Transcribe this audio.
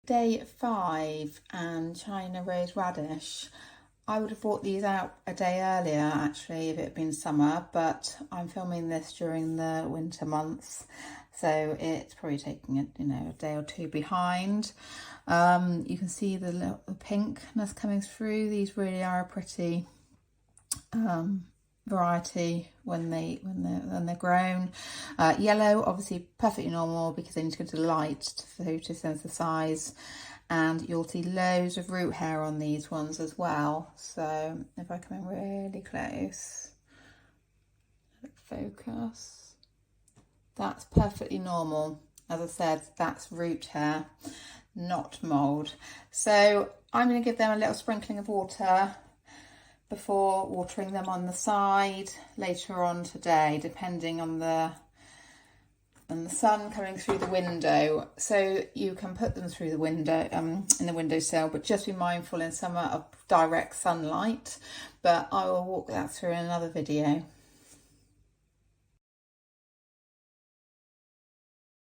Day 5 and China Rose Radish. I would have brought these out a day earlier actually if it had been summer, but I'm filming this during the winter months, so it's probably taking a day or two behind. You can see the pinkness coming through. These really are a pretty variety when they're grown. Yellow, obviously perfectly normal because they need to go to light to photosynthesize, and you'll see loads of root hair on these ones as well. So if I come in really close, focus, that's perfectly normal. As I said, that's root hair, not mold. So I'm going to give them a little sprinkling of water before watering them on the side later on today, depending on the sun coming through the window. So you can put them through the window, in the windowsill, but just be mindful in summer of direct sunlight. But I will walk that through in another video.